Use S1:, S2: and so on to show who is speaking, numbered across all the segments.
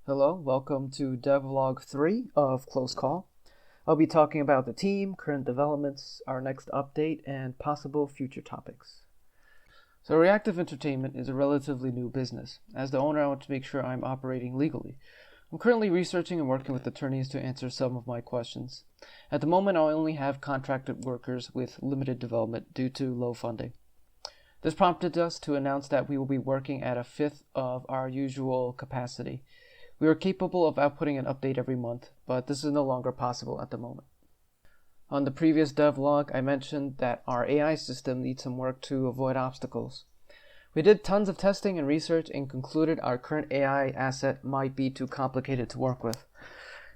S1: Hello, welcome to Devlog 3 of CloseCall. I'll be talking about the team, current developments, our next update, and possible future topics. So Reactive Entertainment is a relatively new business. As the owner, I want to make sure I'm operating legally. I'm currently researching and working with attorneys to answer some of my questions. At the moment, I only have contracted workers with limited development due to low funding. This prompted us to announce that we will be working at a fifth of our usual capacity. We are capable of outputting an update every month, but this is no longer possible at the moment. On the previous devlog, I mentioned that our AI system needs some work to avoid obstacles. We did tons of testing and research and concluded our current AI asset might be too complicated to work with.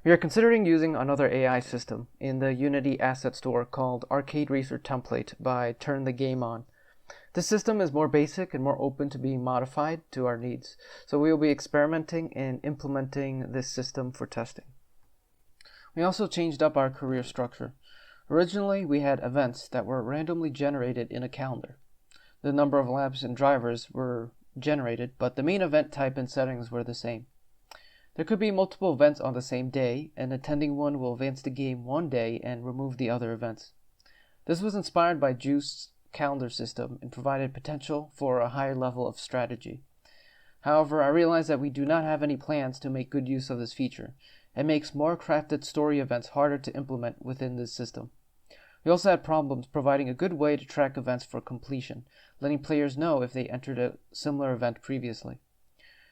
S1: We are considering using another AI system in the Unity asset store called Arcade Racer Template by Turn the Game On. This system is more basic and more open to being modified to our needs, so we will be experimenting and implementing this system for testing. We also changed up our career structure. Originally, we had events that were randomly generated in a calendar. The number of laps and drivers were generated, but the main event type and settings were the same. There could be multiple events on the same day, and attending one will advance the game one day and remove the other events. This was inspired by Juice's calendar system and provided potential for a higher level of strategy. However, I realized that we do not have any plans to make good use of this feature. It makes more crafted story events harder to implement within this system. We also had problems providing a good way to track events for completion, letting players know if they entered a similar event previously.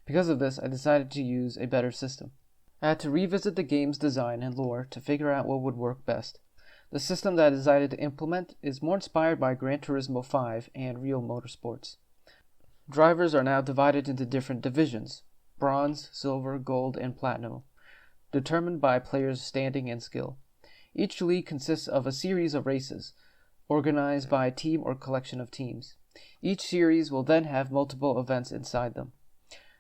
S1: Because of this, I decided to use a better system. I had to revisit the game's design and lore to figure out what would work best. The system that I decided to implement is more inspired by Gran Turismo 5 and Real Motorsports. Drivers are now divided into different divisions: bronze, silver, gold, and platinum, determined by players' standing and skill. Each league consists of a series of races, organized by a team or collection of teams. Each series will then have multiple events inside them.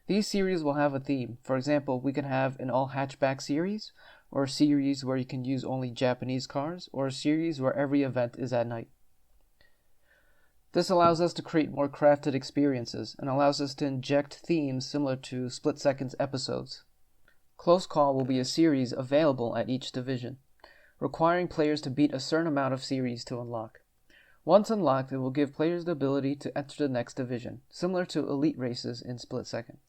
S1: These series will have a theme. For example, we can have an all-hatchback series, or a series where you can use only Japanese cars, or a series where every event is at night. This allows us to create more crafted experiences and allows us to inject themes similar to Split Second's episodes. Close Call will be a series available at each division, requiring players to beat a certain amount of series to unlock. Once unlocked, it will give players the ability to enter the next division, similar to elite races in Split Second.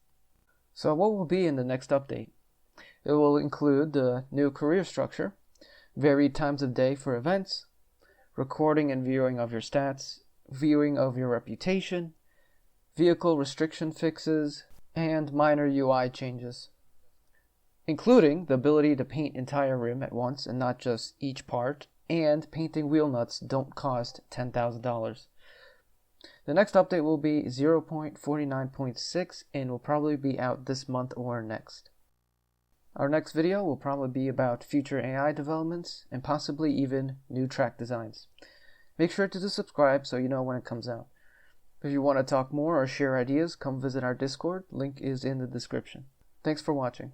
S1: So what will be in the next update? It will include the new career structure, varied times of day for events, recording and viewing of your stats, viewing of your reputation, vehicle restriction fixes, and minor UI changes, including the ability to paint entire rim at once and not just each part, and painting wheel nuts don't cost $10,000. The next update will be 0.49.6 and will probably be out this month or next. Our next video will probably be about future AI developments and possibly even new track designs. Make sure to subscribe so you know when it comes out. If you want to talk more or share ideas, come visit our Discord. Link is in the description. Thanks for watching.